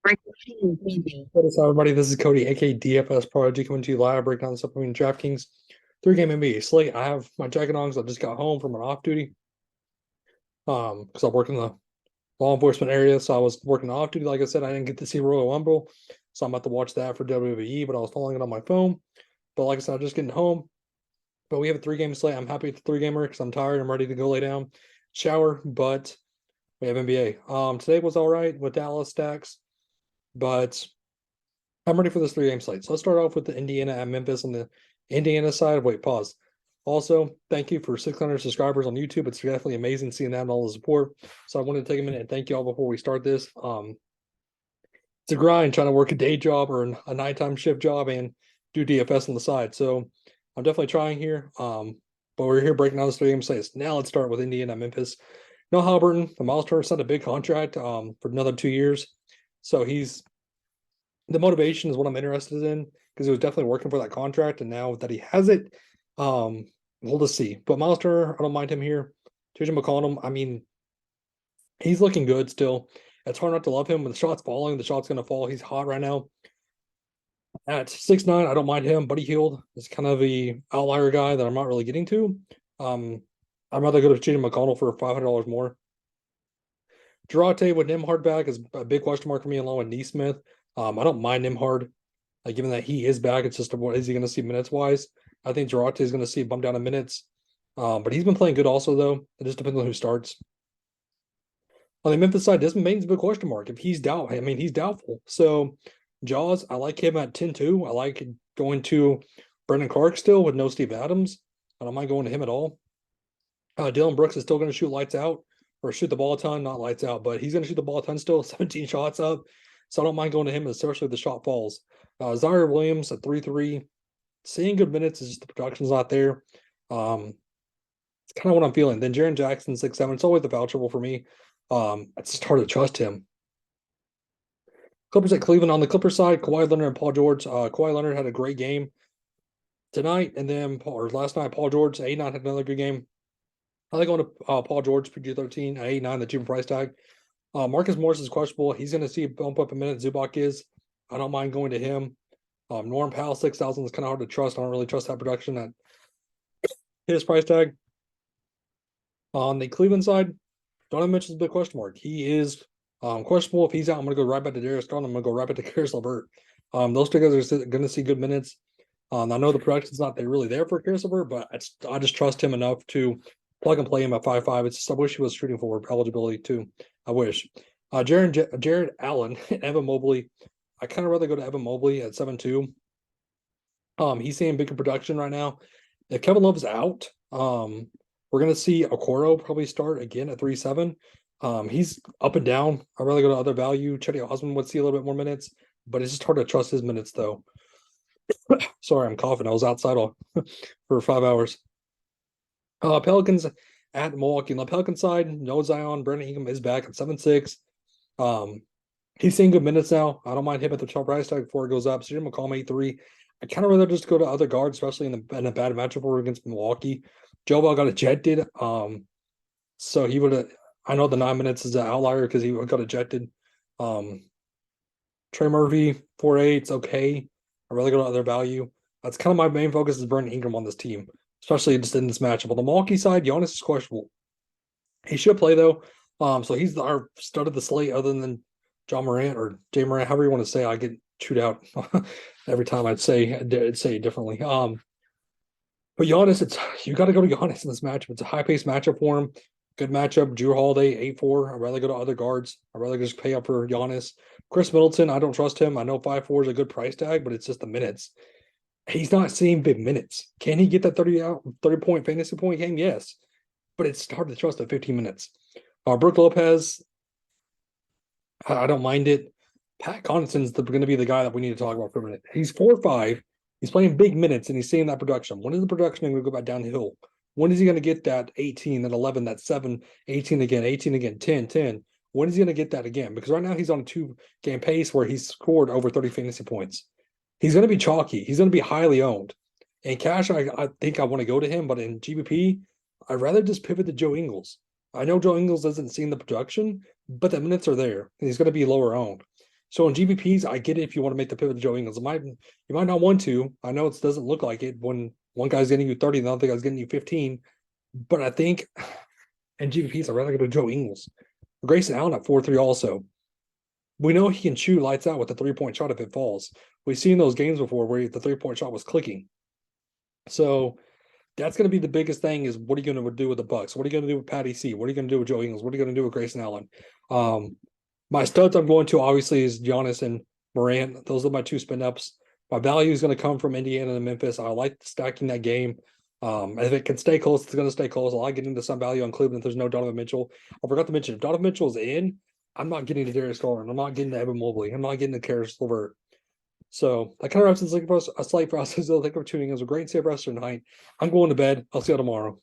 What is up, everybody? This is Cody, aka DFS Prodigy, coming to you live, breaking down this upcoming DraftKings 3-game NBA slate. I have my jacket on because I just got home from an off duty. Because I work in the law enforcement area, so I was working off duty. Like I said, I didn't get to see Royal Rumble, so I'm about to watch that for WWE. But I was following it on my phone. But like I said, I'm just getting home. But we have a 3-game slate. I'm happy with the 3-gamer because I'm tired. I'm ready to go lay down, shower. But we have NBA. Today was all right with Dallas stacks, but I'm ready for this 3-game slate. So let's start off with the Indiana at Memphis on the Indiana side. Wait, pause. Also, thank you for 600 subscribers on YouTube. It's definitely amazing seeing that and all the support. So I wanted to take a minute and thank you all before we start this. It's a grind trying to work a day job or a nighttime shift job and do DFS on the side. So I'm definitely trying here. But we're here breaking down this 3-game slate. Now let's start with Indiana, Memphis. No Halliburton, the Miles Turner signed a big contract for another 2 years. So the motivation is what I'm interested in because he was definitely working for that contract, and now that he has it, we'll just see. But Miles Turner, I don't mind him here. JJ McConnell, I mean, he's looking good still. It's hard not to love him. When the shot's falling, the shot's gonna fall. He's hot right now. At 6'9", I don't mind him. Buddy Hield is kind of the outlier guy that I'm not really getting to. I'd rather go to JJ McConnell for $500 more. Jarate with Nimhard back is a big question mark for me, along with Neesmith. I don't mind Nimhard, given that he is back. It's just what is he going to see minutes wise? I think Jarate is going to see a bump down in minutes, but he's been playing good also though. It just depends on who starts. On the Memphis side, Desmond Bane's a big question mark. If he's doubtful, I mean he's doubtful. So Jaws, I like him at 10-2. I like going to Brendan Clark still with no Steve Adams. I don't mind going to him at all. Dylan Brooks is still going to shoot lights out or shoot the ball a ton, not lights out, but he's going to shoot the ball a ton still, 17 shots up. So I don't mind going to him, especially if the shot falls. Zaire Williams at 3-3. Seeing good minutes is just the production's not there. It's kind of what I'm feeling. Then Jaren Jackson, 6'7". It's always the foul trouble for me. It's just hard to trust him. Clippers at Cleveland. On the Clippers side, Kawhi Leonard and Paul George. Kawhi Leonard had a great game tonight, and then last night, Paul George, 8-9, had another good game. I like going to Paul George, PG-13, at 8-9, the cheaper price tag. Marcus Morris is questionable. He's going to see a bump up a minute. Zubac is. I don't mind going to him. Norm Powell, 6,000 is kind of hard to trust. I don't really trust that production at his price tag. On the Cleveland side, Donovan Mitchell's a big question mark. He is questionable. If he's out, I'm going to go right back to Darius Garland. I'm going to go right back to Karis LeVert. Those two guys are going to see good minutes. I know the production's not really there for Karis LeVert, but I just trust him enough to plug and play him at 5-5. It's just, I wish he was shooting for eligibility too. I wish. Jared Allen and Evan Mobley. I kind of rather go to Evan Mobley at 7-2. He's seeing bigger production right now. If Kevin Love's out, we're gonna see Okoro probably start again at 3-7. He's up and down. I'd rather go to other value. Chetty Osman would see a little bit more minutes, but it's just hard to trust his minutes though. Sorry, I'm coughing. I was outside for 5 hours. Pelicans at Milwaukee. On the Pelican side, no Zion. Brandon Ingram is back at 7-6. He's seeing good minutes now. I don't mind him at the top price tag before it goes up. So you're McCollum 8-3. I kind of rather just go to other guards, especially in a bad matchup against Milwaukee. Joe Bell got ejected. So he would have. I know the 9 minutes is an outlier because he got ejected. Trey Murphy 4-8. It's okay. I'd rather go to other value. That's kind of my main focus is Brandon Ingram on this team, especially just in this matchup. On the Milwaukee side, Giannis is questionable. He should play though. So he's our stud of the slate, other than John Morant or Jay Morant, however you want to say. I get chewed out every time I'd say it differently. But Giannis, you got to go to Giannis in this matchup. It's a high-paced matchup for him. Good matchup. Drew Holiday, 8-4. I'd rather go to other guards. I'd rather just pay up for Giannis. Chris Middleton, I don't trust him. I know 5-4 is a good price tag, but it's just the minutes. He's not seeing big minutes. Can he get that 30-point fantasy point game? Yes. But it's hard to trust at 15 minutes. Brook Lopez, I don't mind it. Pat Connaughton's going to be the guy that we need to talk about for a minute. He's 4-5. He's playing big minutes, and he's seeing that production. When is the production going to go back downhill? When is he going to get that 18, that 11, that 7, 18 again, 10, 10? When is he going to get that again? Because right now he's on a 2-game pace where he's scored over 30 fantasy points. He's going to be chalky. He's going to be highly owned. In cash, I think I want to go to him, but in GBP, I'd rather just pivot to Joe Ingles. I know Joe Ingles doesn't see the production, but the minutes are there. And he's going to be lower owned. So in GPPs, I get it if you want to make the pivot to Joe Ingles. You might not want to. I know it doesn't look like it when one guy's getting you 30 and the other guy's getting you 15. But I think in GPPs, I'd rather go to Joe Ingles. Grayson Allen at 4-3 also. We know he can shoot lights out with a 3-point shot if it falls. We've seen those games before where the 3-point shot was clicking. So that's going to be the biggest thing is what are you going to do with the Bucks? What are you going to do with Patty C? What are you going to do with Joe Ingles? What are you going to do with Grayson Allen? My studs I'm going to obviously is Giannis and Morant. Those are my two spin ups. My value is going to come from Indiana and Memphis. I like stacking that game. If it can stay close, it's going to stay close. I like getting into some value on Cleveland if there's no Donovan Mitchell. I forgot to mention, if Donovan Mitchell's in, I'm not getting to Darius Garland. I'm not getting to Evan Mobley. I'm not getting to Karis LeVert. So that kind of wraps up a slate for us. Thank you for tuning in. It was a great save for us tonight. I'm going to bed. I'll see you tomorrow.